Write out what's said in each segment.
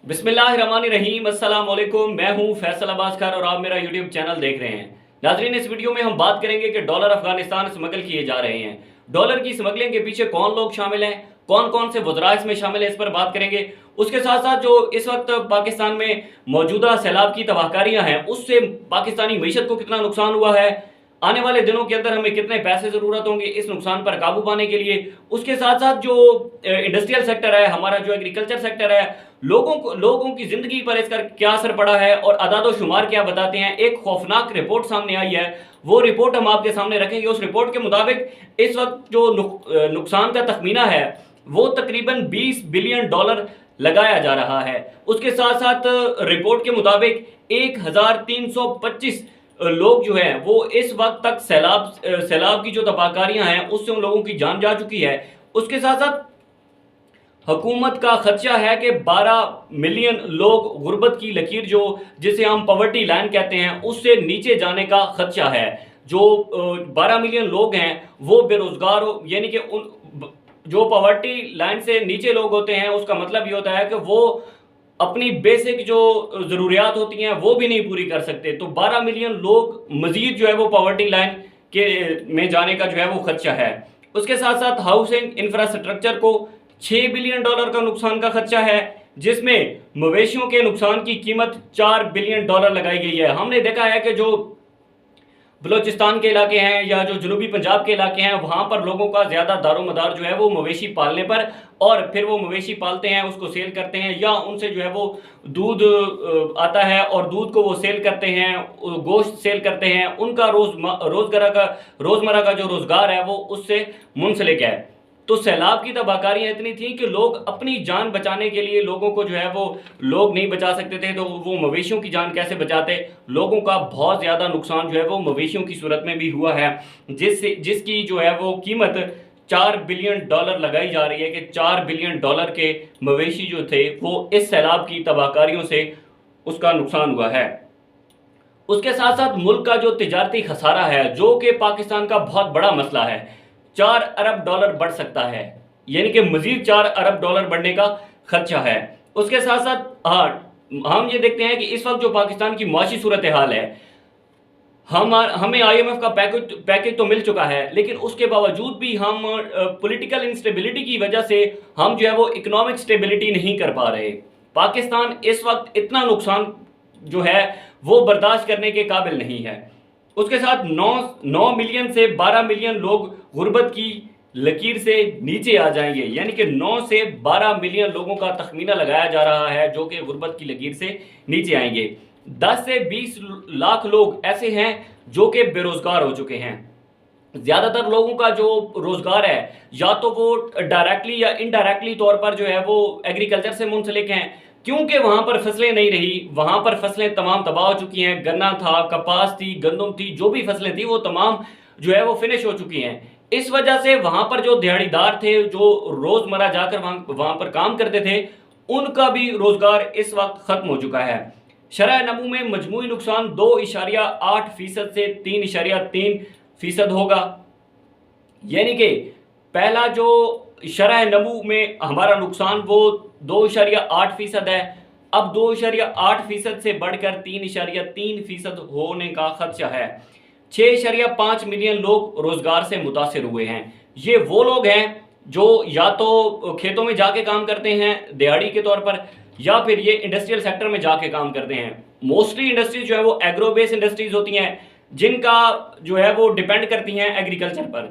बिस्मिल्लाहिर्रहमानिर्रहीम, अस्सलाम वालेकुम। मैं हूं फैसल अब्बास खान और आप मेरा यूट्यूब चैनल देख रहे हैं। नाजरीन, इस वीडियो में हम बात करेंगे कि डॉलर अफगानिस्तान स्मगल किए जा रहे हैं। डॉलर की स्मगलिंग के पीछे कौन लोग शामिल हैं, कौन कौन से वज़रा इसमें शामिल है, इस पर बात करेंगे। उसके साथ साथ जो इस वक्त पाकिस्तान में मौजूदा सैलाब की तबाहकारियां हैं, उससे पाकिस्तानी मीशत को कितना नुकसान हुआ है, आने वाले दिनों के अंदर हमें कितने पैसे ज़रूरत होंगे इस नुकसान पर काबू पाने के लिए। उसके साथ साथ जो इंडस्ट्रियल सेक्टर है, हमारा जो एग्रीकल्चर सेक्टर है, लोगों की ज़िंदगी पर इसका क्या असर पड़ा है और अदाद शुमार क्या बताते हैं। एक खौफनाक रिपोर्ट सामने आई है, वो रिपोर्ट हम आपके सामने रखेंगे। उस रिपोर्ट के मुताबिक इस वक्त जो नुकसान का तखमीना है वो तकरीबन 20 बिलियन डॉलर लगाया जा रहा है। उसके साथ साथ रिपोर्ट के मुताबिक 1325 लोग जो है वो इस वक्त तक सैलाब की जो तबाहकारियां हैं उससे उन लोगों की जान जा चुकी है। उसके साथ साथ हुकूमत का खदशा है कि 12 मिलियन लोग गुर्बत की लकीर जिसे हम पॉवर्टी लाइन कहते हैं उससे नीचे जाने का खदशा है। जो 12 मिलियन लोग हैं वो बेरोजगार हो, यानी कि जो पॉवर्टी लाइन से नीचे लोग होते हैं उसका मतलब ये होता है कि वो अपनी बेसिक जो ज़रूरियात होती हैं वो भी नहीं पूरी कर सकते। तो 12 मिलियन लोग मजीद जो है वो पॉवर्टी लाइन के में जाने का जो है वो खदशा है। उसके साथ साथ हाउसिंग इंफ्रास्ट्रक्चर को 6 बिलियन डॉलर का नुकसान का खदशा है, जिसमें मवेशियों के नुकसान की कीमत 4 बिलियन डॉलर लगाई गई है। हमने देखा है कि जो बलोचिस्तान के इलाके हैं या जो जनूबी पंजाब के इलाके हैं वहाँ पर लोगों का ज़्यादा दारोमदार जो है वो मवेशी पालने पर, और फिर वो मवेशी पालते हैं, उसको सेल करते हैं या उनसे जो है वो दूध आता है और दूध को वो सेल करते हैं, गोश्त सेल करते हैं। उनका रोज़मर्रा का जो रोज़गार है वो उससे मुंसलिक है। तो सैलाब की तबाहकारियाँ इतनी थी कि लोग अपनी जान बचाने के लिए लोगों को जो है वो लोग नहीं बचा सकते थे, तो वो मवेशियों की जान कैसे बचाते। लोगों का बहुत ज़्यादा नुकसान जो है वो मवेशियों की सूरत में भी हुआ है, जिसकी जो है वो कीमत 4 बिलियन डॉलर लगाई जा रही है कि 4 बिलियन डॉलर के मवेशी जो थे वो इस सैलाब की तबाहकारियों से उसका नुकसान हुआ है। उसके साथ साथ मुल्क का जो तिजारती खसारा है, जो कि पाकिस्तान का बहुत बड़ा मसला है, 4 अरब डॉलर बढ़ सकता है, यानी कि मजीद 4 अरब डॉलर बढ़ने का खदशा है। उसके साथ साथ हम ये देखते हैं कि इस वक्त जो पाकिस्तान की माशी सूरत हाल है, हमें IMF का पैकेज तो मिल चुका है, लेकिन उसके बावजूद भी हम पॉलिटिकल इंस्टेबिलिटी की वजह से हम जो है वो इकोनॉमिक स्टेबिलिटी नहीं कर पा रहे। पाकिस्तान इस वक्त इतना नुकसान जो है वो बर्दाश्त करने के काबिल नहीं है। उसके साथ 9 मिलियन से 12 मिलियन लोग गुर्बत की लकीर से नीचे आ जाएंगे, यानी कि 9 से 12 मिलियन लोगों का तखमीना लगाया जा रहा है जो कि गुर्बत की लकीर से नीचे आएंगे। 10 से 20 लाख लोग ऐसे हैं जो कि बेरोजगार हो चुके हैं। ज़्यादातर लोगों का जो रोज़गार है या तो वो डायरेक्टली या इनडायरेक्टली तौर पर जो है वो एग्रीकल्चर से मुंसलिक हैं, क्योंकि वहाँ पर फसलें नहीं रही। वहाँ पर फसलें तमाम तबाह हो चुकी हैं। गन्ना था, कपास थी, गंदम थी, जो भी फसलें थी वो तमाम जो है वो फिनिश हो चुकी हैं। इस वजह से वहाँ पर जो दिहाड़ीदार थे, जो रोज़मर्रा जाकर वहाँ पर काम करते थे, उनका भी रोज़गार इस वक्त ख़त्म हो चुका है। शरह नमू में मजमूई नुकसान 2.8% से 3.3% होगा, यानी कि पहला जो शरह नमू में हमारा नुकसान वो 2.8% है, अब 2.8% से बढ़कर 3.3% होने का खदशा है। 6.5 मिलियन लोग रोजगार से मुतासिर हुए हैं। ये वो लोग हैं जो या तो खेतों में जाके काम करते हैं दिहाड़ी के तौर पर, या फिर ये इंडस्ट्रियल सेक्टर में जाके काम करते हैं। मोस्टली इंडस्ट्रीज जो है वो एग्रो बेस्ड इंडस्ट्रीज होती हैं, जिनका जो है वो डिपेंड करती हैं एग्रीकल्चर पर।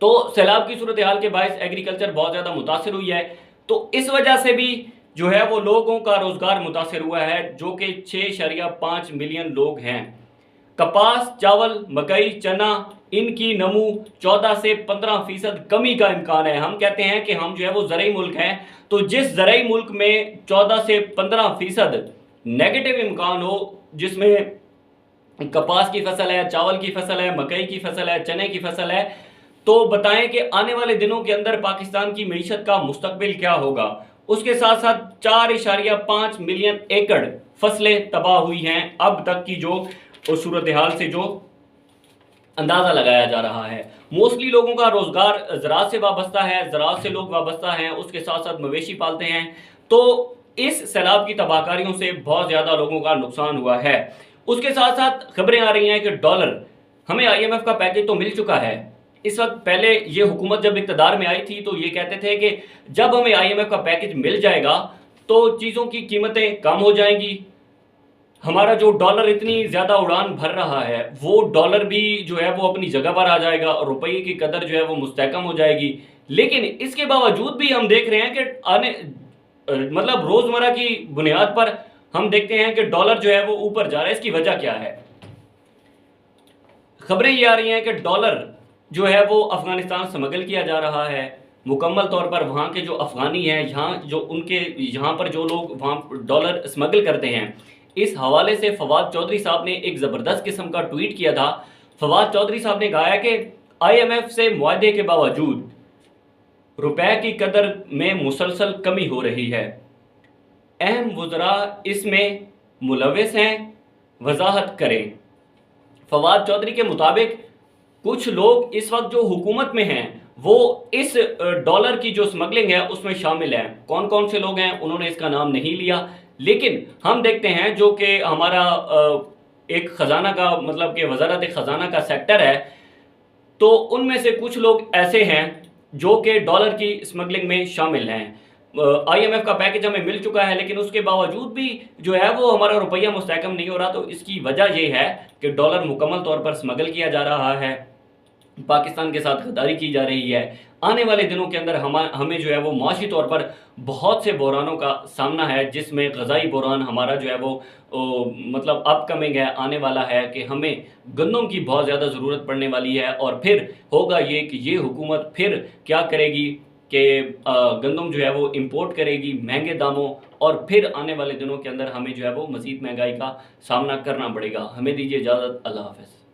तो सैलाब की सूरत हाल के बायस एग्रीकल्चर बहुत ज़्यादा मुतासिर हुई है, तो इस वजह से भी जो है वो लोगों का रोज़गार मुतासिर हुआ है, जो कि 6.5 मिलियन लोग हैं। कपास, चावल, मकई, चना, इनकी नमू 14 से 15% कमी का इम्कान है। हम कहते हैं कि हम जो है वो ज़रई मुल्क हैं, तो जिस ज़रई मुल्क में 14 से 15% नेगेटिव इम्कान हो, जिसमें कपास की फसल है, चावल की फसल है, मकई की फसल है, चने की फसल है, तो बताएं कि आने वाले दिनों के अंदर पाकिस्तान की मईशत का मुस्तकबिल क्या होगा। उसके साथ साथ 4.5 मिलियन एकड़ फसलें तबाह हुई हैं अब तक की जो सूरत हाल से जो अंदाज़ा लगाया जा रहा है। मोस्टली लोगों का रोज़गार ज़राअत से वाबस्ता है, ज़राअत से लोग वाबस्ता हैं, उसके साथ साथ मवेशी पालते हैं। तो इस सैलाब की तबाहकारियों से बहुत ज़्यादा लोगों का नुकसान हुआ है। उसके साथ साथ खबरें आ रही हैं कि डॉलर, हमें IMF का पैकेज तो मिल चुका है। इस वक्त पहले ये हुकूमत जब इक़्तिदार में आई थी तो ये कहते थे कि जब हमें IMF का पैकेज मिल जाएगा तो चीज़ों की कीमतें कम हो जाएंगी, हमारा जो डॉलर इतनी ज़्यादा उड़ान भर रहा है वो डॉलर भी जो है वो अपनी जगह पर आ जाएगा और रुपये की कदर जो है वो मुस्तहकम हो जाएगी। लेकिन इसके बावजूद भी हम देख रहे हैं कि मतलब रोज़मर्रा की बुनियाद पर हम देखते हैं कि डॉलर जो है वो ऊपर जा रहा है। इसकी वजह क्या है? खबरें ये आ रही हैं कि डॉलर जो है वो अफ़गानिस्तान स्मगल किया जा रहा है। मुकम्मल तौर पर वहाँ के जो अफ़गानी हैं, यहाँ पर जो लोग वहाँ डॉलर स्मगल करते हैं, इस हवाले से फवाद चौधरी साहब ने एक ज़बरदस्त किस्म का ट्वीट किया था। फवाद चौधरी साहब ने कहा है कि IMF से मुआहदे के बावजूद रुपए की कदर में मुसलसल कमी हो रही है, अहम वज़रा इसमें मुलव्वस हैं, वजाहत करें। फवाद चौधरी के मुताबिक कुछ लोग इस वक्त जो हुकूमत में हैं वो इस डॉलर की जो स्मगलिंग है उसमें शामिल हैं। कौन कौन से लोग हैं उन्होंने इसका नाम नहीं लिया, लेकिन हम देखते हैं जो कि हमारा एक ख़जाना का मतलब कि वज़ारत ख़जाना का सेक्टर है, तो उनमें से कुछ लोग ऐसे हैं जो कि डॉलर की स्मगलिंग में शामिल हैं। IMF का पैकेज हमें मिल चुका है लेकिन उसके बावजूद भी जो है वो हमारा रुपया मुस्तहकम नहीं हो रहा। तो इसकी वजह ये है कि डॉलर मुकम्मल तौर पर स्मगल किया जा रहा है, पाकिस्तान के साथ गद्दारी की जा रही है। आने वाले दिनों के अंदर हमें जो है वो माशी तौर पर बहुत से बहरानों का सामना है, जिसमें ग़ज़ाई बहरान हमारा जो है वो मतलब अपकमिंग है, आने वाला है कि हमें गंदम की बहुत ज़्यादा ज़रूरत पड़ने वाली है। और फिर होगा ये कि ये हुकूमत फिर क्या करेगी कि गंदम जो है वो इंपोर्ट करेगी महंगे दामों, और फिर आने वाले दिनों के अंदर हमें जो है वो मज़ीद महंगाई का सामना करना पड़ेगा। हमें दीजिए इजाज़त, अल्लाह हाफ़िज़।